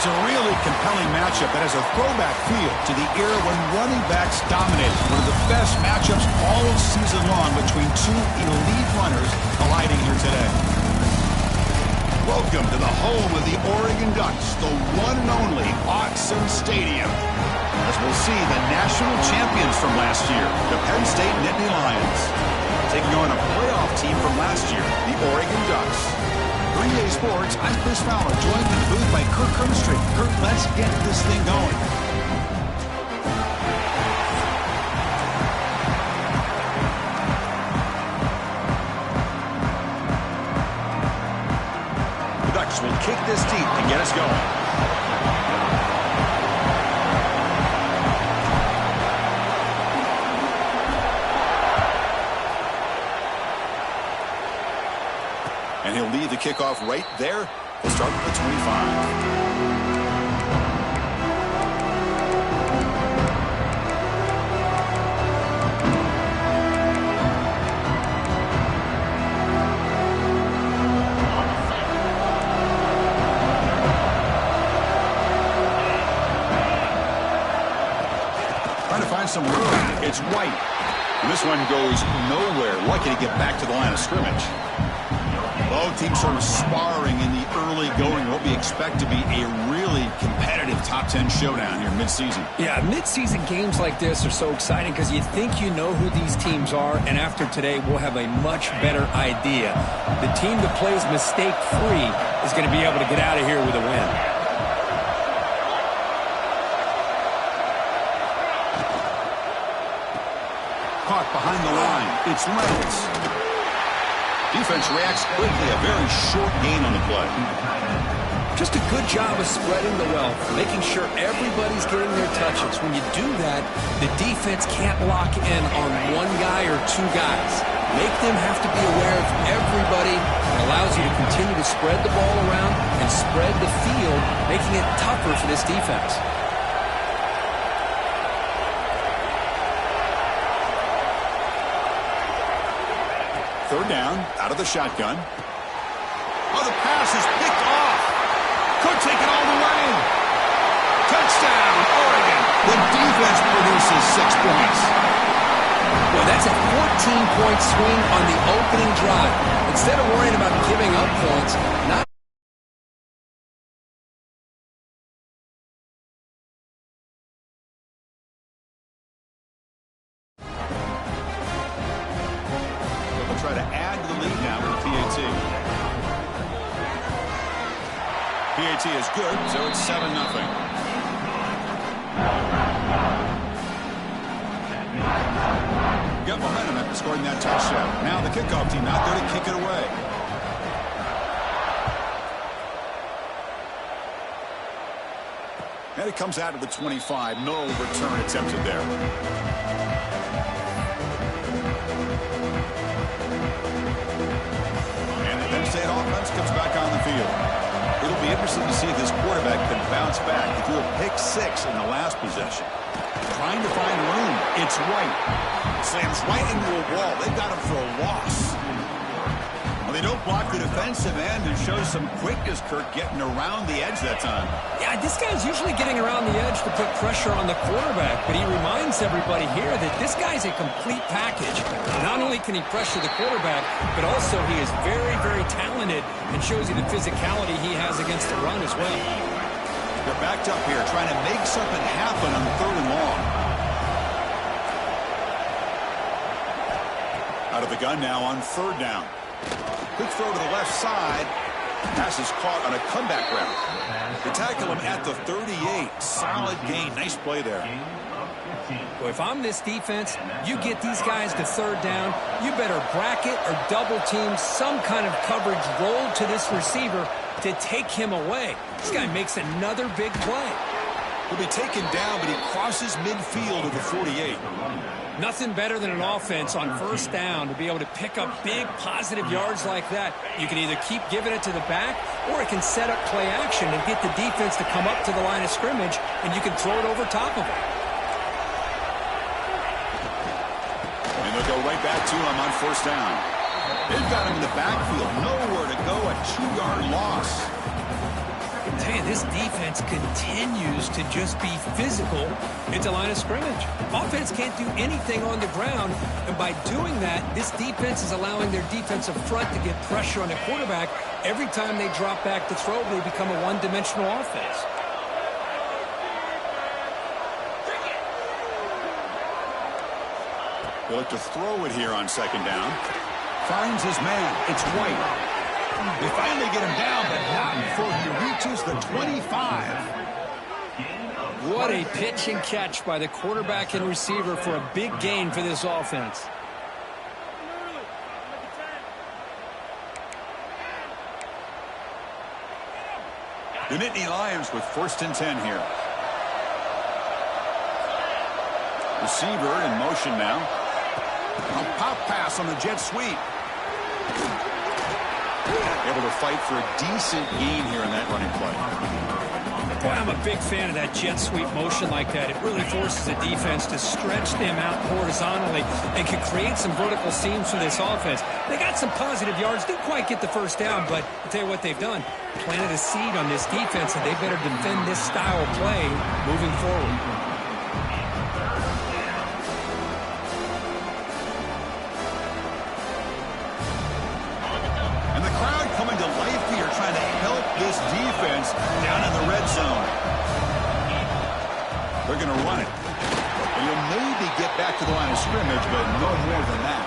It's a really compelling matchup that has a throwback feel to the era when running backs dominated. One of the best matchups all season long between two elite runners colliding here today. Welcome to the home of the Oregon Ducks, the one and only Autzen Stadium. As we'll see the national champions from last year, the Penn State Nittany Lions, taking on a playoff team from last year, the Oregon Ducks. Green Day Sports, I'm Chris Fowler, joined in the booth by Kirk Hermstreet. Kirk, let's get this thing going. The Ducks will kick this deep to get us going. And he'll lead the kickoff right there. We'll start with the 25. Trying to find some room. It's White. And this one goes nowhere. Lucky to get back to the line of scrimmage. Both teams sort of sparring in the early going. What we expect to be a really competitive top 10 showdown here mid-season. Yeah, mid-season games like this are so exciting because you think you know who these teams are, and after today we'll have a much better idea. The team that plays mistake-free is going to be able to get out of here with a win. Caught behind the line. It's Reynolds. Defense reacts quickly. A very short gain on the play. Just a good job of spreading the wealth, making sure everybody's getting their touches. When you do that, the defense can't lock in on one guy or two guys. Make them have to be aware of everybody. It allows you to continue to spread the ball around and spread the field, making it tougher for this defense. Third down, out of the shotgun. Oh, the pass is picked off. Could take it all the way. Touchdown, Oregon. The defense produces 6 points. Well, that's a 14-point swing on the opening drive. Instead of worrying about giving up points, not try to add to the lead now with the PAT. PAT is good, so it's 7-0. Got momentum after scoring that touchdown. Now the kickoff team out there to kick it away. And it comes out of the 25. No return attempted there. Penn State offense comes back on the field. It'll be interesting to see if this quarterback can bounce back. He threw a pick-6 in the last possession. Trying to find room. It's White. Slams right into a wall. They've got him for a loss. Well, they don't block the defensive end and show some quickness, Kirk, getting around the edge that time. Yeah, this guy's usually getting around the edge to put pressure on the quarterback, but he reminds everybody here that this guy's a complete package. Not only can he pressure the quarterback, but also he is very, very talented and shows you the physicality he has against the run as well. They're backed up here trying to make something happen on 3rd and long. Out of the gun now on 3rd down. Quick throw to the left side. Pass is caught on a comeback route. They tackle him at the 38. Solid gain. Nice play there. Well, if I'm this defense, you get these guys to 3rd down, you better bracket or double team some kind of coverage roll to this receiver to take him away. This guy makes another big play. He'll be taken down, but he crosses midfield of the 48. Nothing better than an offense on 1st down to be able to pick up big positive yards like that. You can either keep giving it to the back, or it can set up play action and get the defense to come up to the line of scrimmage, and you can throw it over top of it. And they'll go right back to him on 1st down. They've got him in the backfield. Nowhere to go. A 2-yard loss. I tell you, this defense continues to just be physical at the line of scrimmage. Offense can't do anything on the ground, and by doing that, this defense is allowing their defensive front to get pressure on the quarterback. Every time they drop back to throw, they become a one-dimensional offense. They look to throw it here on second down. Finds his man. It's White. They finally get him down, but not before he reaches the 25. What a pitch and catch by the quarterback and receiver for a big gain for this offense. The Nittany Lions with 1st and 10 here. Receiver in motion now. A pop pass on the jet sweep. Able to fight for a decent gain here in that running play. Boy, I'm a big fan of that jet sweep motion like that. It really forces the defense to stretch them out horizontally and can create some vertical seams for this offense. They got some positive yards, didn't quite get the first down, but I'll tell you what they've done. Planted a seed on this defense, and they better defend this style of play moving forward. This defense down in the red zone. They're going to run it. And you'll maybe get back to the line of scrimmage, but no more than that.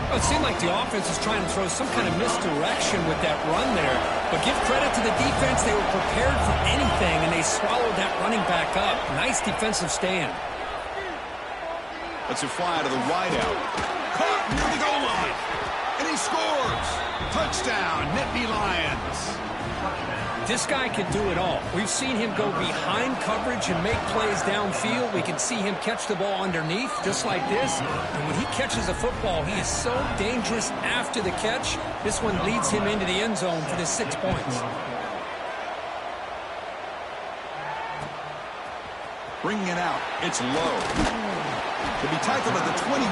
Well, it seemed like the offense was trying to throw some kind of misdirection with that run there. But give credit to the defense. They were prepared for anything, and they swallowed that running back up. Nice defensive stand. Let's fly to the wideout. Caught near the goal line. And he scores. Touchdown, Nittany Lions. This guy can do it all. We've seen him go behind coverage and make plays downfield. We can see him catch the ball underneath just like this. And when he catches a football, he is so dangerous after the catch. This one leads him into the end zone for the 6 points. Bringing it out. It's low. To be tackled at the 21.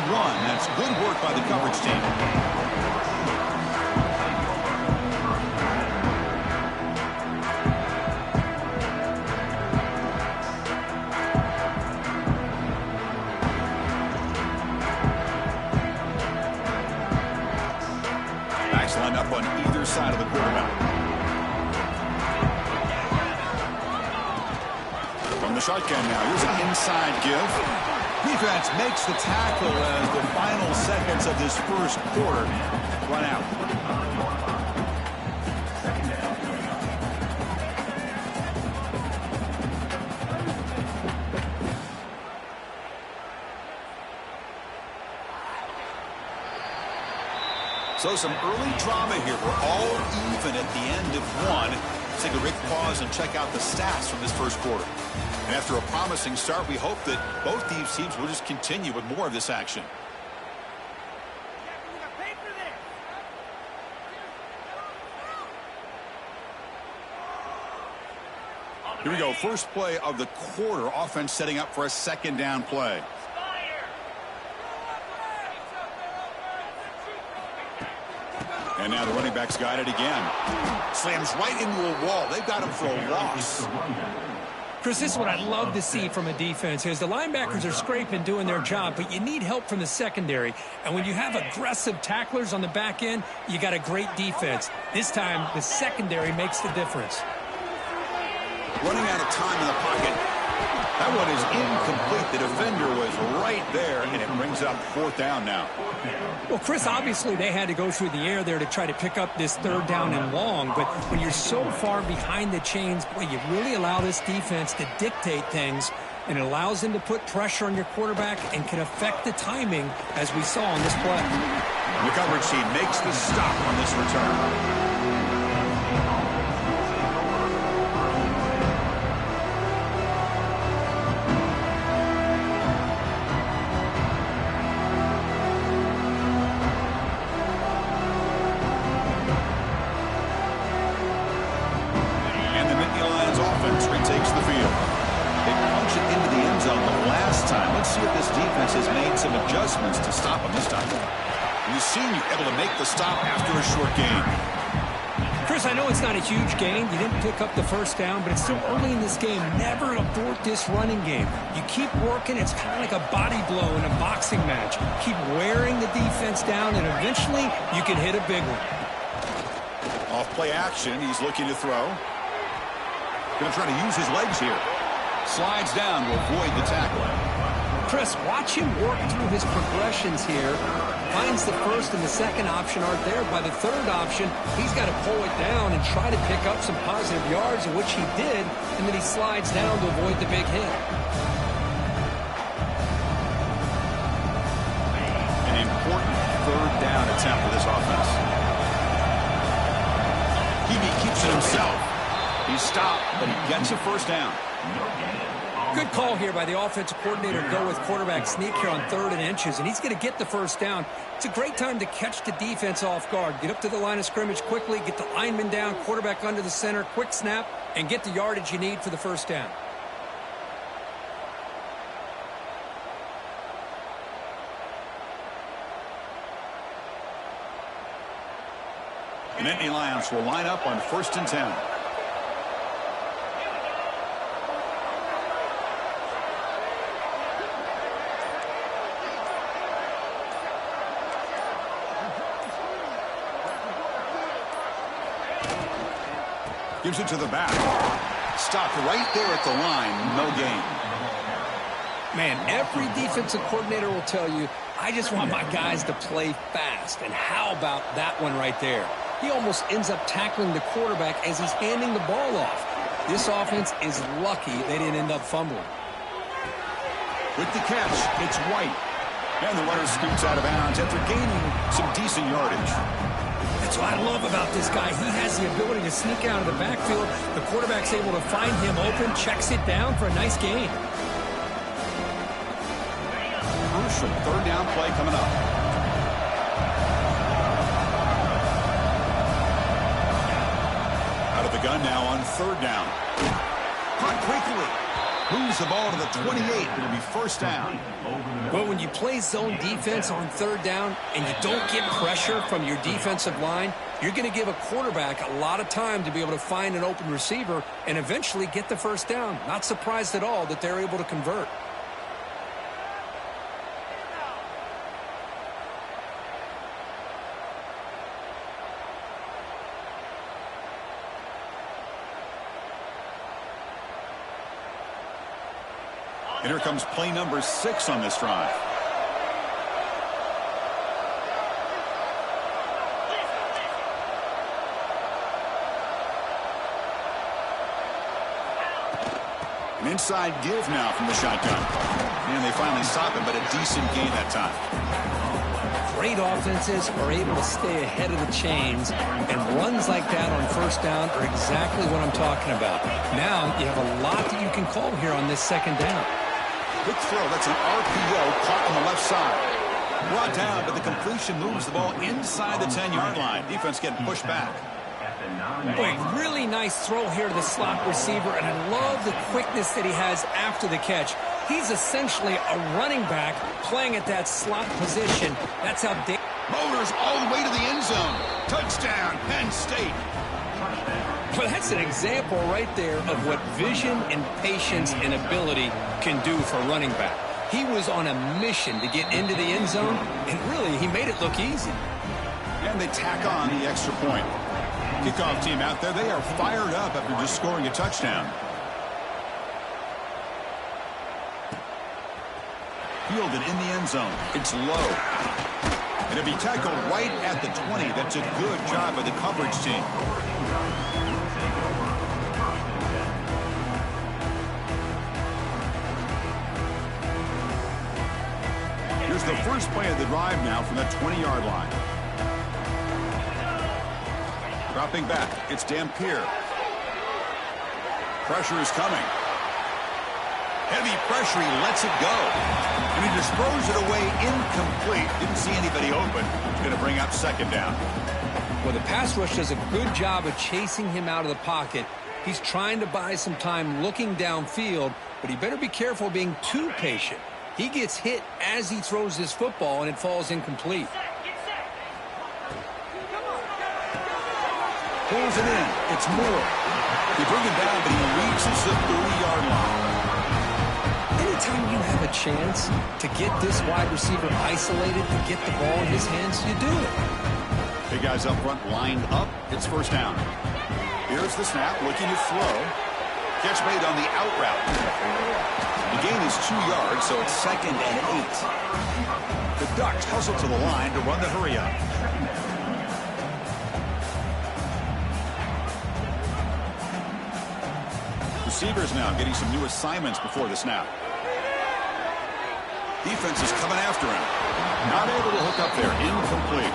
That's good work by the coverage team. Lined up on either side of the quarterback. From the shotgun now, here's an inside give. Defense makes the tackle as the final seconds of this first quarter run out. So some early drama here. We're all even at the end of one. Let's take a quick pause and check out the stats from this first quarter. And after a promising start, we hope that both these teams will just continue with more of this action. Here we go. First play of the quarter. Offense setting up for a second down play. And now the running back's got it again. Slams right into a wall. They've got him for a loss. Chris, this is what I'd love to see from a defense is the linebackers are scraping, doing their job, but you need help from the secondary. And when you have aggressive tacklers on the back end, you got a great defense. This time, the secondary makes the difference. Running out of time in the pocket. That one is incomplete. The defender was right there, and it brings up 4th down now. Well, Chris, obviously they had to go through the air there to try to pick up this 3rd down and long, but when you're so far behind the chains, boy, you really allow this defense to dictate things, and it allows them to put pressure on your quarterback and can affect the timing, as we saw on this play. The coverage team makes the stop on this return. Takes the field. They punch it into the end zone the last time. Let's see if this defense has made some adjustments to stop him this time. We've seen you able to make the stop after a short gain. Chris, I know it's not a huge gain. You didn't pick up the first down, but it's still early in this game. Never abort this running game. You keep working. It's kind of like a body blow in a boxing match. Keep wearing the defense down, and eventually you can hit a big one. Off play action. He's looking to throw. Going to try to use his legs here. Slides down to avoid the tackle. Chris, watch him work through his progressions here. Finds the first and the second option aren't there. By the third option, he's got to pull it down and try to pick up some positive yards, which he did, and then he slides down to avoid the big hit. An important third down attempt for this offense. Hebe keeps it himself. He's stopped, but he gets a first down. Good call here by the offensive coordinator to go with quarterback sneak here on 3rd and inches, and he's going to get the first down. It's a great time to catch the defense off guard. Get up to the line of scrimmage quickly, get the lineman down, quarterback under the center, quick snap, and get the yardage you need for the first down. The Nittany Lions will line up on 1st and 10. Gives it to the back. Stopped right there at the line. No gain. Man, every defensive coordinator will tell you, I just want my guys to play fast. And how about that one right there? He almost ends up tackling the quarterback as he's handing the ball off. This offense is lucky they didn't end up fumbling. With the catch, it's White. And the runner scoots out of bounds after gaining some decent yardage. That's what I love about this guy. He has the ability to sneak out of the backfield. The quarterback's able to find him open, checks it down for a nice gain. Crucial 3rd down play coming up. Out of the gun now on 3rd down. Caught quickly. Moves the ball to the 28. It'll be first down. Well, when you play zone defense on 3rd down and you don't get pressure from your defensive line, you're going to give a quarterback a lot of time to be able to find an open receiver and eventually get the first down. Not surprised at all that they're able to convert. And here comes play number 6 on this drive. An inside give now from the shotgun. And they finally stop him, but a decent gain that time. Great offenses are able to stay ahead of the chains, and runs like that on 1st down are exactly what I'm talking about. Now you have a lot that you can call here on this 2nd down. Quick throw. That's an RPO caught on the left side. Brought down, but the completion moves the ball inside the 10-yard line. Defense getting pushed back. Boy, really nice throw here to the slot receiver, and I love the quickness that he has after the catch. He's essentially a running back playing at that slot position. That's how they... Motors all the way to the end zone. Touchdown, Penn State. Well, that's an example right there of what vision and patience and ability can do for a running back. He was on a mission to get into the end zone, and really, he made it look easy. And they tack on the extra point. Kickoff team out there, they are fired up after just scoring a touchdown. Fielded in the end zone. It's low. And it'll be tackled right at the 20. That's a good job by the coverage team. Here's the first play of the drive now from the 20-yard line. Dropping back, it's Dampier. Pressure is coming. Heavy pressure, he lets it go. And he just throws it away incomplete. Didn't see anybody open. He's going to bring up 2nd down. Well, the pass rush does a good job of chasing him out of the pocket. He's trying to buy some time looking downfield, but he better be careful being too patient. He gets hit as he throws his football, and it falls incomplete. Pulls it in. It's Moore. They bring him down, but he reaches the 30-yard line. Anytime you have a chance to get this wide receiver isolated, to get the ball in his hands, you do it. Big guys up front lined up. It's first down. Here's the snap, looking to throw. Catch made on the out route. The gain is 2 yards, so it's 2nd and 8. The Ducks hustle to the line to run the hurry up. Receivers now getting some new assignments before the snap. Defense is coming after him. Not able to hook up there. Incomplete.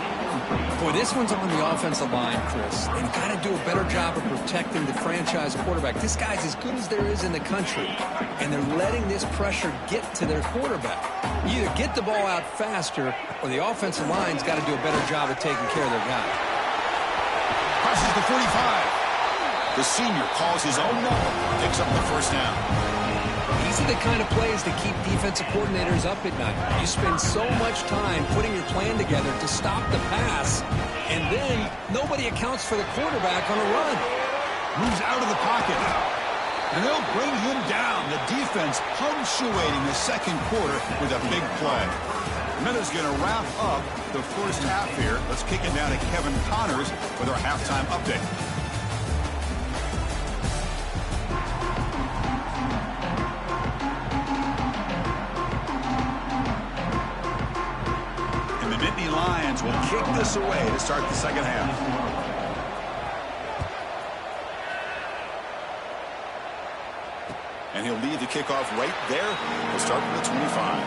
Boy, this one's on the offensive line, Chris. They've got to do a better job of protecting the franchise quarterback. This guy's as good as there is in the country, and they're letting this pressure get to their quarterback. You either get the ball out faster, or the offensive line's got to do a better job of taking care of their guy. Passes the 45. The senior calls his own number, picks up the first down. These are the kind of plays that keep defensive coordinators up at night. You spend so much time putting your plan together to stop the pass, and then nobody accounts for the quarterback on a run. Moves out of the pocket. And they'll bring him down. The defense punctuating the second quarter with a big play. Minuta's going to wrap up the first half here. Let's kick it down to Kevin Connors with our halftime update. Lions will kick this away to start the second half. And he'll lead the kickoff right there. We'll start from the 25.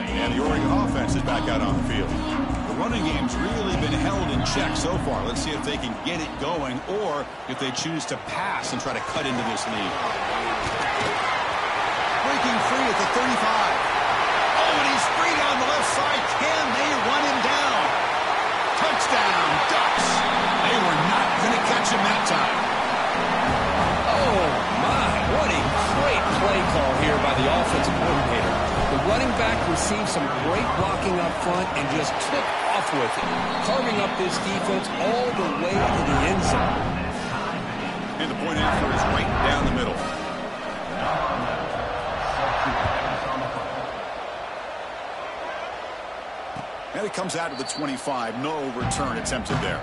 And the Oregon offense is back out on the field. The running game's really been held in check so far. Let's see if they can get it going or if they choose to pass and try to cut into this lead. Breaking free at the 35. Oh, and he's free down the left side. Can they run him down? Touchdown, Ducks. They were not going to catch him that time. Oh, my. What a great play call here by the offensive coordinator. The running back received some great blocking up front and just took off with it, carving up this defense all the way to the end zone. And the point after is right down the middle. And it comes out to the 25. No return attempted there.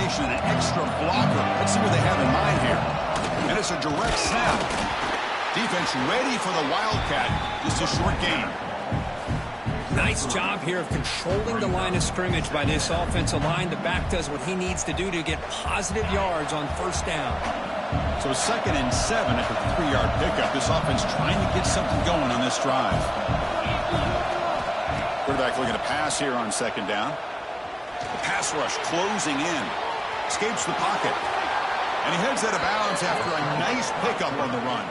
An extra blocker. Let's see what they have in mind here. And it's a direct snap. Defense ready for the Wildcat. Just a short gain. Nice job here of controlling the line of scrimmage by this offensive line. The back does what he needs to do to get positive yards on first down. So 2nd and 7 at the 3-yard pickup. This offense trying to get something going on this drive. Quarterback looking to pass here on 2nd down. The pass rush closing in. Escapes the pocket. And he heads out of bounds after a nice pickup on the run.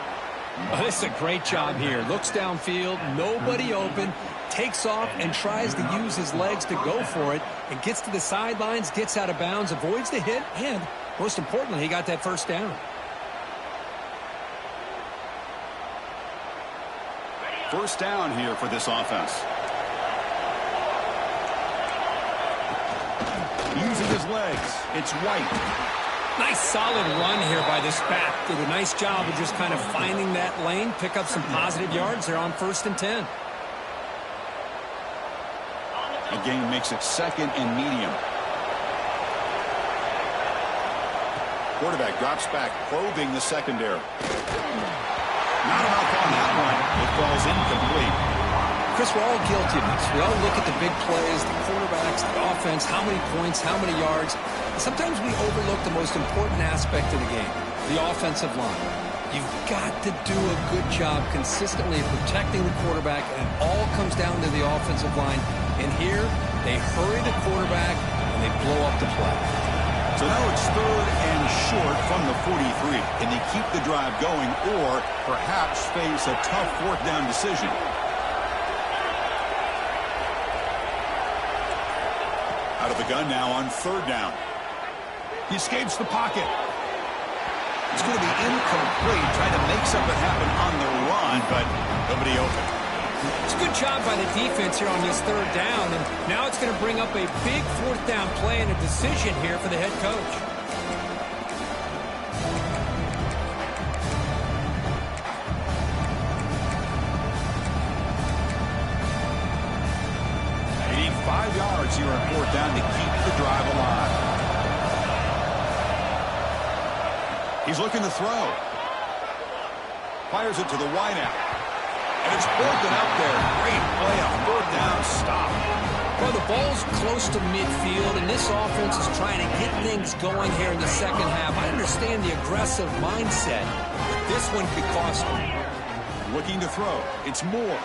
Oh, this is a great job here. Looks downfield, nobody open, takes off and tries to use his legs to go for it, and gets to the sidelines, gets out of bounds, avoids the hit, and most importantly, he got that first down. First down here for this offense. Using his legs. It's White. Nice solid run here by this back. Did a nice job of just kind of finding that lane, pick up some positive yards. They're on 1st and 10. The gain makes it 2nd and medium. Quarterback drops back, probing the secondary. Not enough on that one. It falls incomplete. Chris, we're all guilty of this. We all look at the big plays, the quarterbacks, the offense, how many points, how many yards. Sometimes we overlook the most important aspect of the game, the offensive line. You've got to do a good job consistently of protecting the quarterback, and it all comes down to the offensive line. And here, they hurry the quarterback, and they blow up the play. So now it's 3rd and short from the 43. Can they keep the drive going or perhaps face a tough 4th down decision? Out of the gun now on 3rd down. He escapes the pocket. It's going to be incomplete, trying to make something happen on the run, but nobody open. It's a good job by the defense here on this 3rd down, and now it's going to bring up a big 4th down play and a decision here for the head coach. They need 5 yards here on 4th down to keep the drive alive. He's looking to throw. Fires it to the wideout. And it's broken up there. Great play on 4th down stop. Well, the ball's close to midfield, and this offense is trying to get things going here in the 2nd half. I understand the aggressive mindset, but this one could cost him. Looking to throw. It's Moore.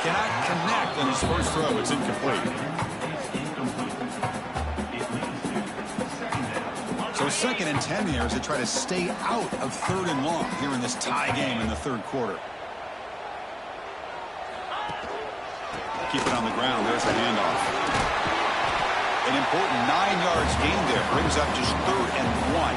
Cannot connect on his first throw. It's incomplete. So 2nd and 10 here as they try to stay out of 3rd and long here in this tie game in the 3rd quarter. Keep it on the ground. There's the handoff. An important 9 yards gain there. Brings up just 3rd and 1.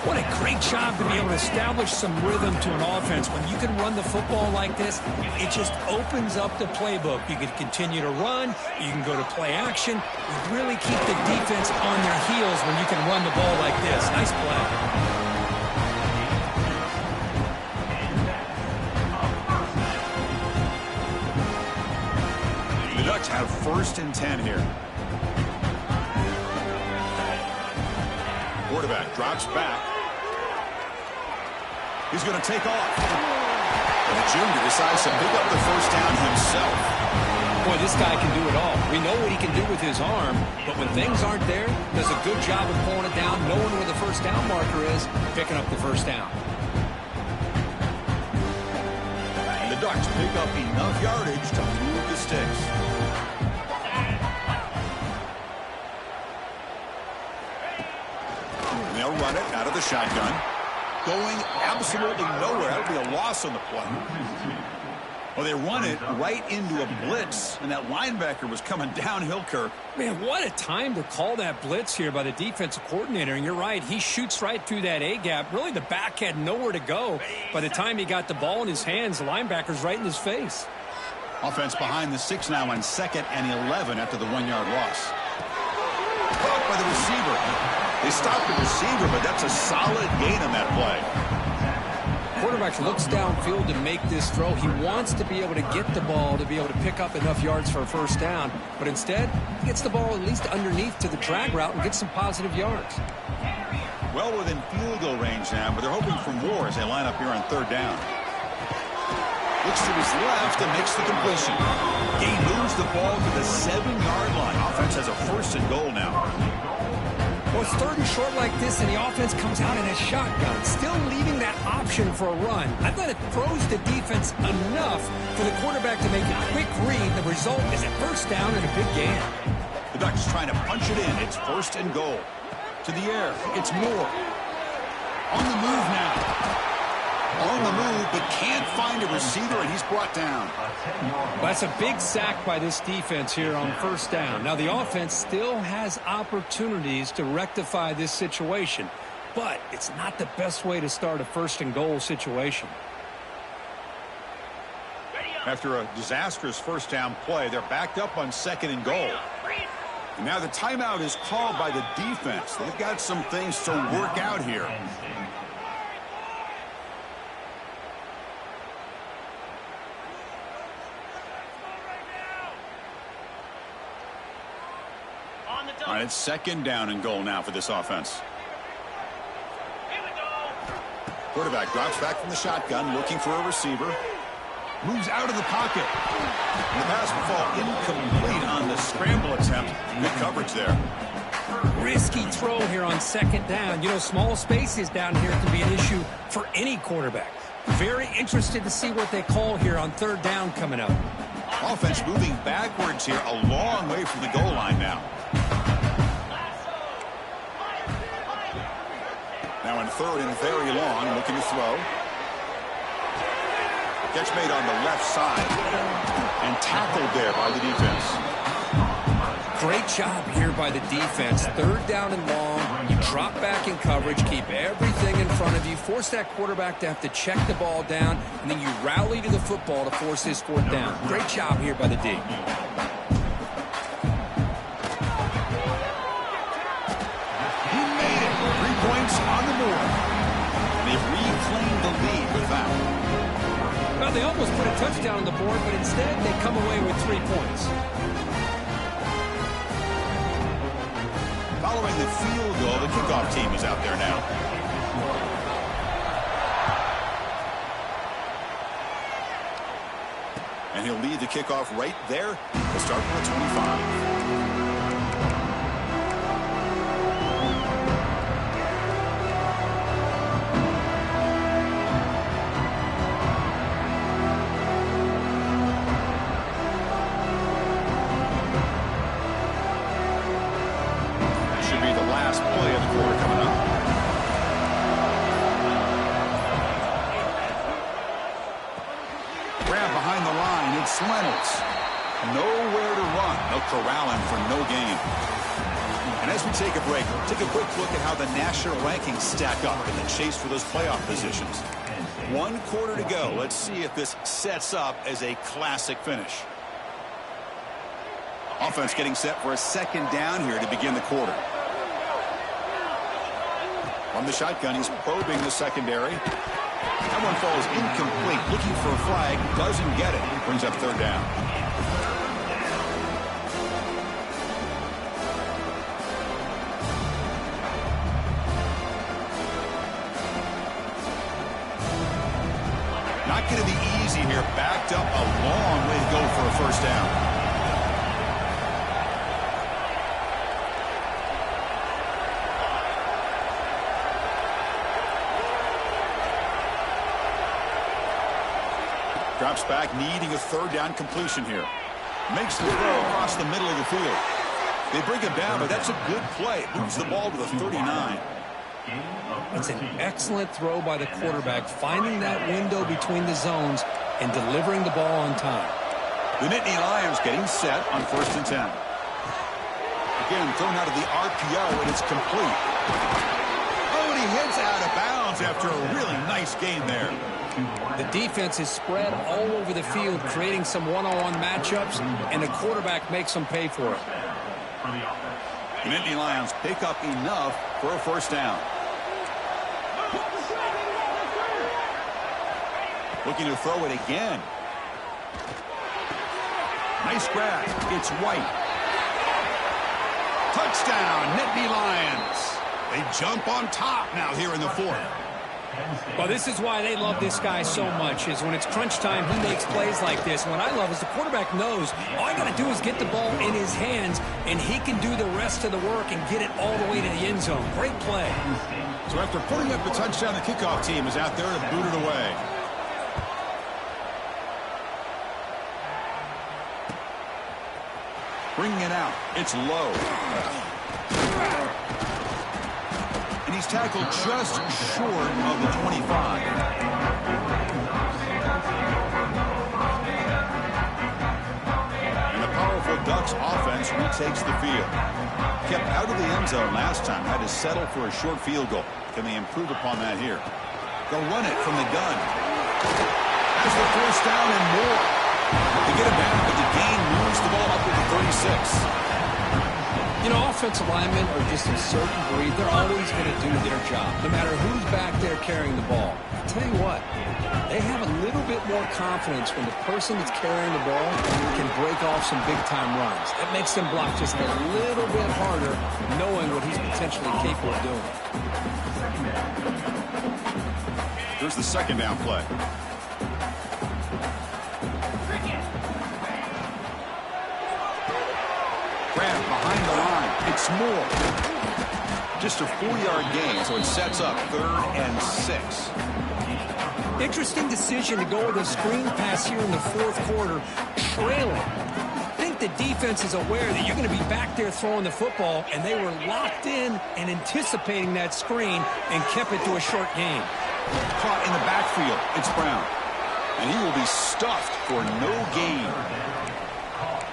What a great job to be able to establish some rhythm to an offense. When you can run the football like this, it just opens up the playbook. You can continue to run. You can go to play action. You really keep the defense on their heels when you can run the ball like this. Nice play. The Ducks have 1st and 10 here. Quarterback drops back. He's going to take off. And the junior decides to pick up the 1st down himself. Boy, this guy can do it all. We know what he can do with his arm, but when things aren't there, does a good job of pulling it down, knowing where the 1st down marker is, picking up the 1st down. And the Ducks pick up enough yardage to move the sticks. And they'll run it out of the shotgun. Going absolutely nowhere. That'll be a loss on the play. Well, they run it right into a blitz, and that linebacker was coming downhill, Kirk. Man, what a time to call that blitz here by the defensive coordinator. And you're right, he shoots right through that A-gap. Really, the back had nowhere to go. By the time he got the ball in his hands, the linebacker's right in his face. Offense behind the 6 now on 2nd and 11 after the 1-yard loss. Caught by the receiver. They stopped the receiver, but that's a solid gain on that play. Quarterback looks downfield to make this throw. He wants to be able to get the ball to be able to pick up enough yards for a 1st down. But instead, he gets the ball at least underneath to the drag route and gets some positive yards. Well within field goal range now, but they're hoping for more as they line up here on 3rd down. Looks to his left and makes the completion. He moves the ball to the 7-yard line. Offense has a 1st and goal now. Well, it's 3rd and short like this, and the offense comes out in a shotgun, still leaving that option for a run. I thought it throws the defense enough for the quarterback to make a quick read. The result is a 1st down and a big gain. The Ducks trying to punch it in. It's 1st and goal. To the air. It's Moore. On the move now. On the move, but can't find a receiver, and he's brought down. Well, that's a big sack by this defense here on 1st down. Now, the offense still has opportunities to rectify this situation, but it's not the best way to start a 1st and goal situation. After a disastrous 1st down play, they're backed up on 2nd and goal. And now the timeout is called by the defense. They've got some things to work out here. All right, it's 2nd down and goal now for this offense. Quarterback drops back from the shotgun, looking for a receiver. Moves out of the pocket. And the pass will fall incomplete on the scramble attempt. Good coverage there. Risky throw here on second down. You know, small spaces down here can be an issue for any quarterback. Very interested to see what they call here on third down coming up. Offense moving backwards here, a long way from the goal line now. Now in third and very long, looking to throw. Catch made on the left side and tackled there by the defense. Great job here by the defense. Third down and long. You drop back in coverage, keep everything in front of you, force that quarterback to have to check the ball down, and then you rally to the football to force his fourth down. Great job here by the D. He made it. 3 points on the board. And they've reclaimed the lead with that. Well, they almost put a touchdown on the board, but instead they come away with 3 points. Following the field goal, the kickoff team is out there now. And he'll lead the kickoff right there. We'll start from the 25. Nowhere to run. They'll corral him for no gain. And as we take a break, take a quick look at how the national rankings stack up in the chase for those playoff positions. 1 quarter to go. Let's see if this sets up as a classic finish. Offense getting set for a second down here to begin the quarter. From the shotgun, he's probing the secondary. That one falls incomplete. Looking for a flag. Doesn't get it. Brings up third down. Not going to be easy here. Backed up a long way to go for a first down. Drops back, needing a third down completion here. Makes the throw across the middle of the field. They bring him down, but that's a good play. Moves the ball to the 39. It's an excellent throw by the quarterback, finding that window between the zones and delivering the ball on time. The Nittany Lions getting set on 1st and 10. Again, thrown out of the RPO, and it's complete. Oh, and he hits out of bounds after a really nice game there. The defense is spread all over the field, creating some one-on-one matchups, and the quarterback makes them pay for it. The Nittany Lions pick up enough for a first down. Looking to throw it again. Nice grab. It's White. Touchdown, Nittany Lions. They jump on top now here in the 4th. Well, this is why they love this guy so much, is when it's crunch time, he makes plays like this. And what I love is the quarterback knows all you got to do is get the ball in his hands, and he can do the rest of the work and get it all the way to the end zone. Great play. So after putting up the touchdown, the kickoff team is out there to boot it away. Bringing it out. It's low. And he's tackled just short of the 25. And the powerful Ducks offense retakes the field. Kept out of the end zone last time. Had to settle for a short field goal. Can they improve upon that here? They'll run it from the gun. That's the first down and more. They get it back, but the gain moves the ball up to the 36. You know, offensive linemen are just a certain breed. They're always going to do their job, no matter who's back there carrying the ball. I'll tell you what, they have a little bit more confidence when the person that's carrying the ball can break off some big-time runs. That makes them block just a little bit harder, knowing what he's potentially capable of doing. Here's the second down play. Grab behind the line. It's Moore. Just a 4-yard gain, so it sets up 3rd and 6. Interesting decision to go with a screen pass here in the fourth quarter, trailing. I think the defense is aware that you're going to be back there throwing the football, and they were locked in and anticipating that screen and kept it to a short gain. Caught in the backfield. It's Brown. And he will be stuffed for no gain.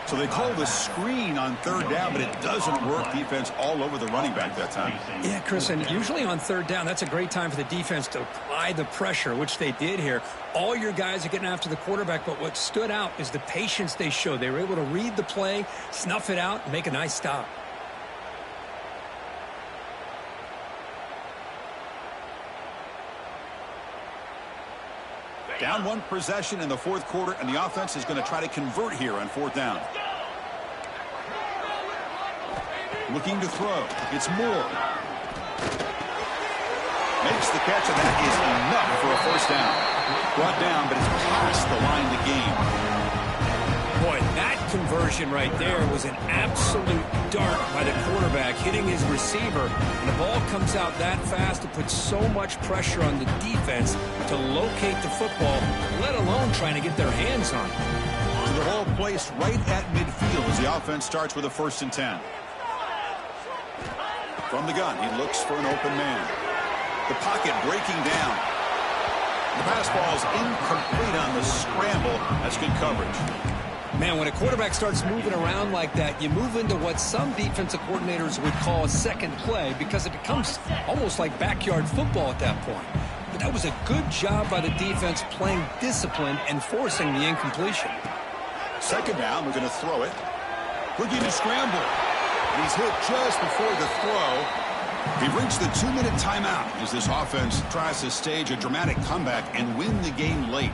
So they call the screen on 3rd down, but it doesn't work. Defense all over the running back that time. Yeah, Chris, and usually on 3rd down, that's a great time for the defense to apply the pressure, which they did here. All your guys are getting after the quarterback, but what stood out is the patience they showed. They were able to read the play, snuff it out, and make a nice stop. Down 1 possession in the fourth quarter, and the offense is going to try to convert here on 4th down. Looking to throw. It's Moore. Makes the catch, and that is enough for a 1st down. Brought down, but it's past the line to gain. Boy, that conversion right there was an absolute dart by the quarterback, hitting his receiver. And the ball comes out that fast, it puts so much pressure on the defense to locate the football, let alone trying to get their hands on it. So the ball placed right at midfield as the offense starts with a 1st and 10. From the gun, he looks for an open man. The pocket breaking down. The pass ball is incomplete on the scramble. That's good coverage. Man, when a quarterback starts moving around like that, you move into what some defensive coordinators would call a second play because it becomes almost like backyard football at that point. But that was a good job by the defense playing discipline and forcing the incompletion. 2nd down, we're going to throw it. Looking to scramble. He's hit just before the throw. We've reached the 2-minute timeout as this offense tries to stage a dramatic comeback and win the game late.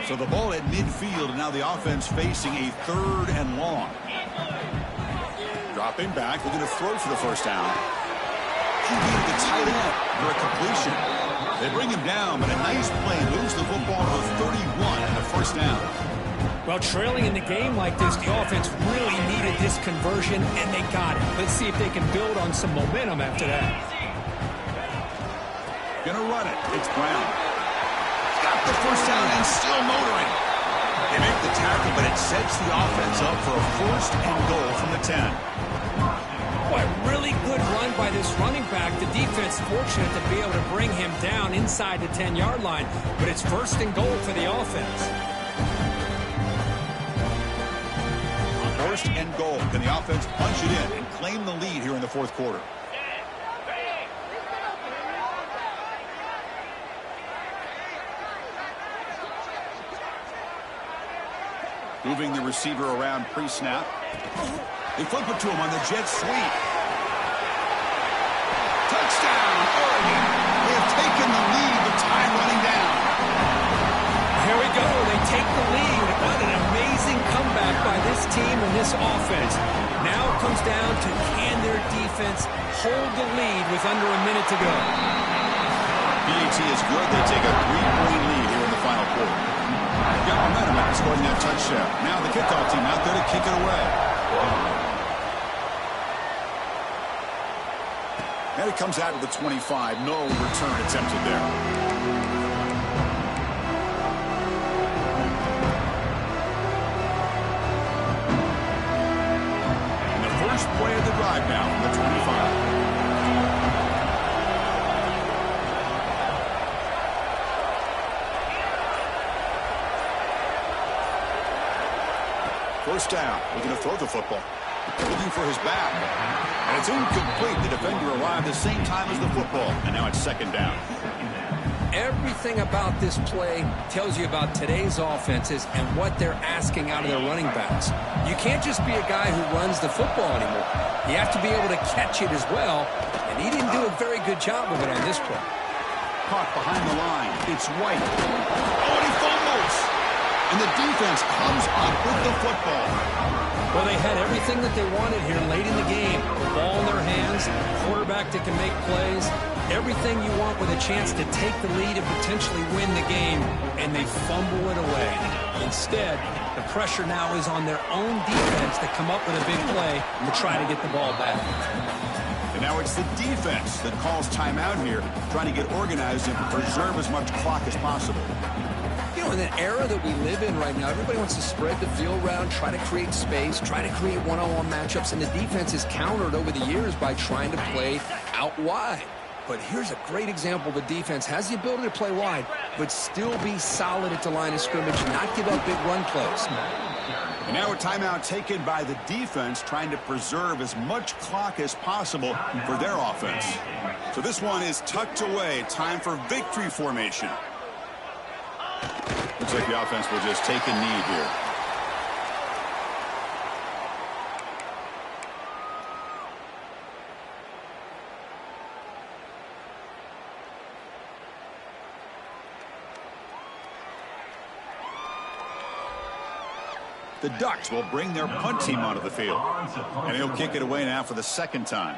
So the ball at midfield, and now the offense facing a 3rd and long. Dropping back, they're going to throw for the 1st down. He beat the tight end for a completion. They bring him down, but a nice play moves the football to 31 and a 1st down. Well, trailing in the game like this, the offense really needed this conversion, and they got it. Let's see if they can build on some momentum after that. Gonna run it. It's Brown. Got the 1st down and still motoring. They make the tackle, but it sets the offense up for a 1st and goal from the 10. Boy, really good run by this running back. The defense fortunate to be able to bring him down inside the 10-yard line, but it's 1st and goal for the offense. 1st and goal. Can the offense punch it in and claim the lead here in the fourth quarter? Moving the receiver around pre-snap. They flip it to him on the jet sweep. Touchdown, Oregon. They have taken the lead with time running down. Here we go. They take the lead. What an amazing comeback by this team and this offense. Now it comes down to can their defense hold the lead with under a minute to go. PAT is good. They take a 3-point lead here in the final quarter. Got momentum after scoring that touchdown. Now the kickoff team out there to kick it away. And it comes out of the 25. No return attempted there. And the first play of the drive now from the 25. First down. We're going to throw the football. Looking for his back. And it's incomplete. The defender arrived at the same time as the football. And now it's 2nd down. Everything about this play tells you about today's offenses and what they're asking out of their running backs. You can't just be a guy who runs the football anymore. You have to be able to catch it as well. And he didn't do a very good job of it on this play. Caught behind the line. It's White. Oh, and he fumbles. And the defense comes up with the football. Well, they had everything that they wanted here late in the game. The ball in their hands, quarterback that can make plays. Everything you want with a chance to take the lead and potentially win the game, and they fumble it away. Instead, the pressure now is on their own defense to come up with a big play and to try to get the ball back. And now it's the defense that calls timeout here, trying to get organized and preserve as much clock as possible. You know, in the era that we live in right now, everybody wants to spread the field around, try to create space, try to create one-on-one matchups, and the defense is countered over the years by trying to play out wide. But here's a great example. The defense has the ability to play wide, but still be solid at the line of scrimmage, not give up big run plays. And now a timeout taken by the defense, trying to preserve as much clock as possible for their offense. So this one is tucked away. Time for victory formation. Looks like the offense will just take a knee here. The Ducks will bring their punt team onto the field. And he'll kick it away now for the second time.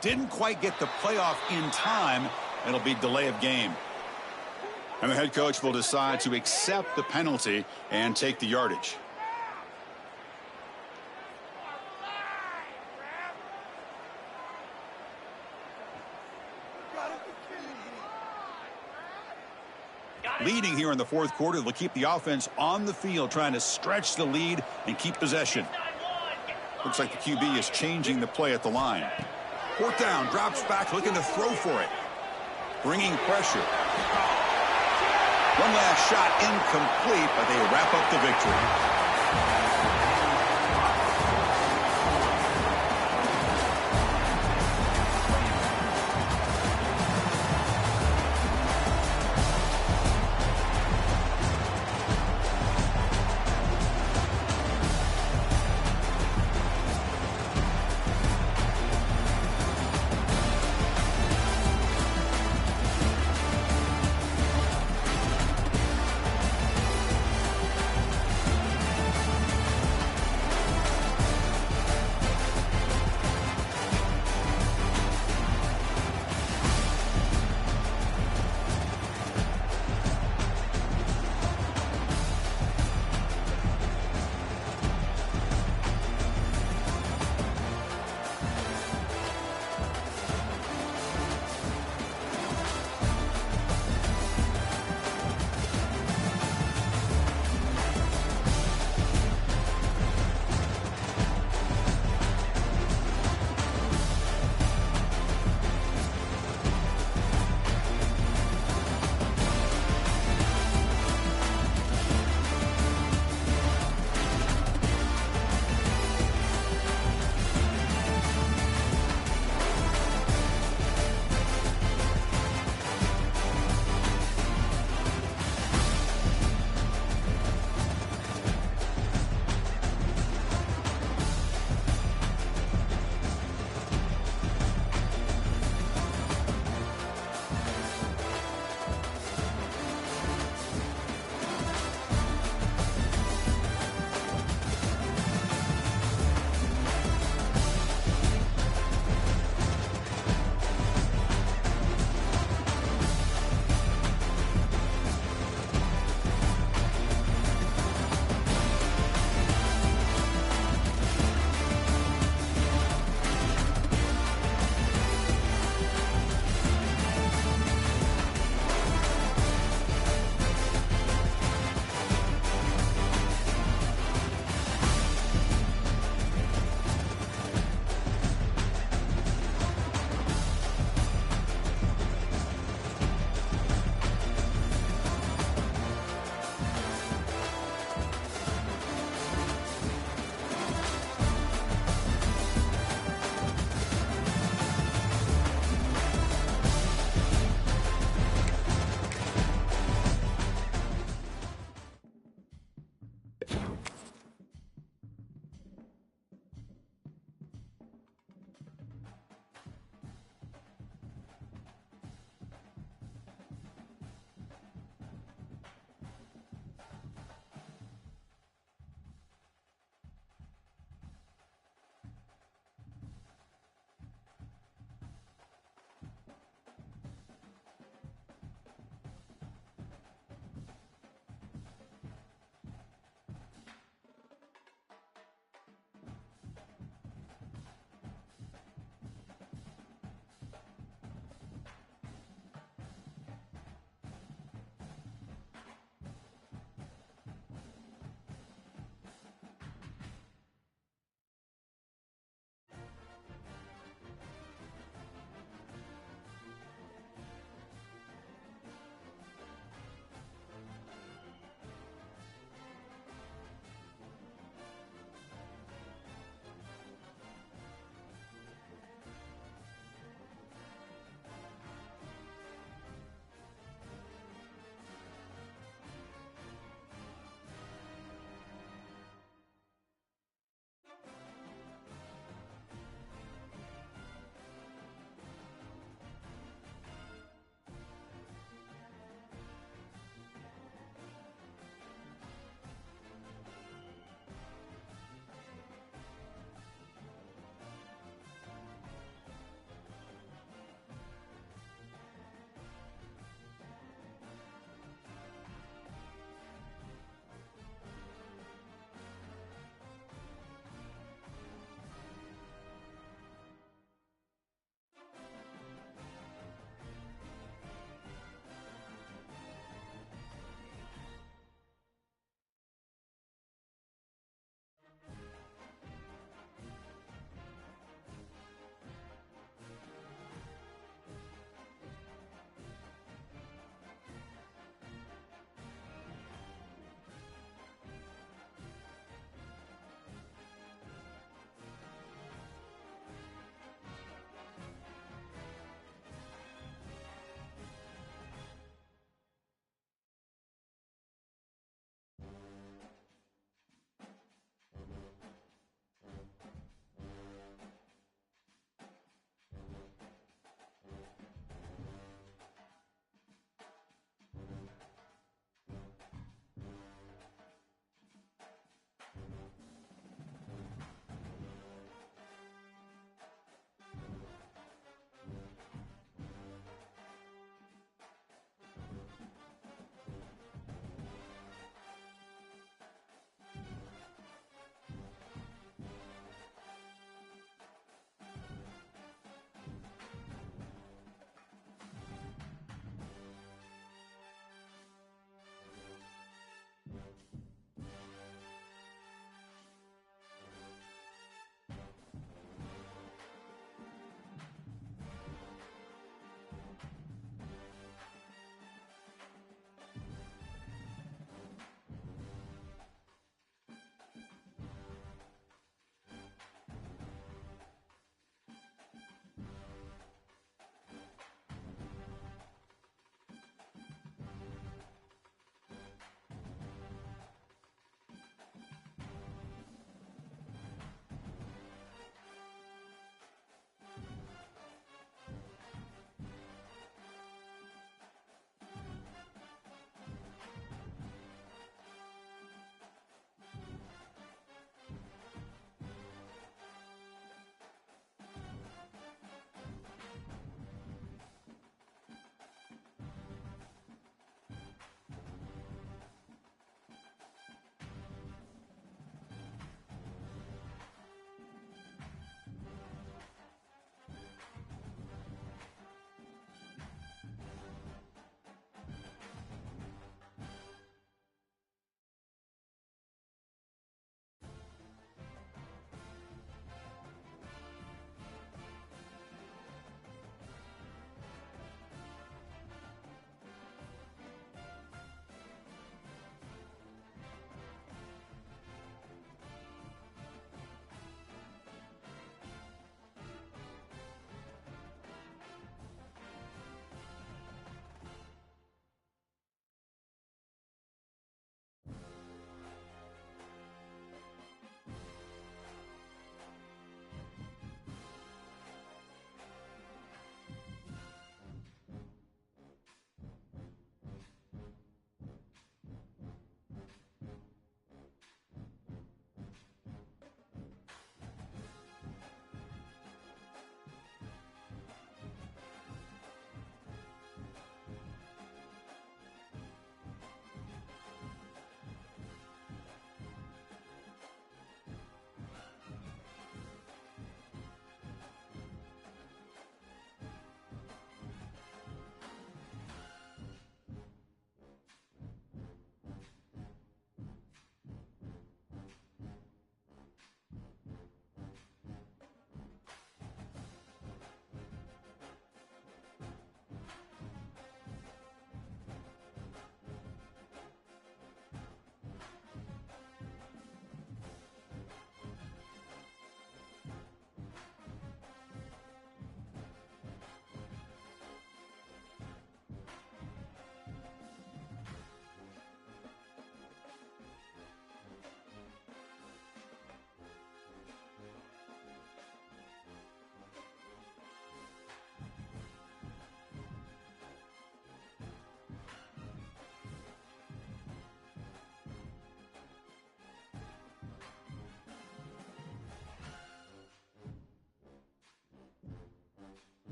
Didn't quite get the playoff in time. It'll be delay of game. And the head coach will decide to accept the penalty and take the yardage. Leading here in the fourth quarter, they'll keep the offense on the field, trying to stretch the lead and keep possession. Looks like the QB is changing the play at the line. Fourth down, drops back, looking to throw for it. Bringing pressure. One last shot, incomplete, but they wrap up the victory.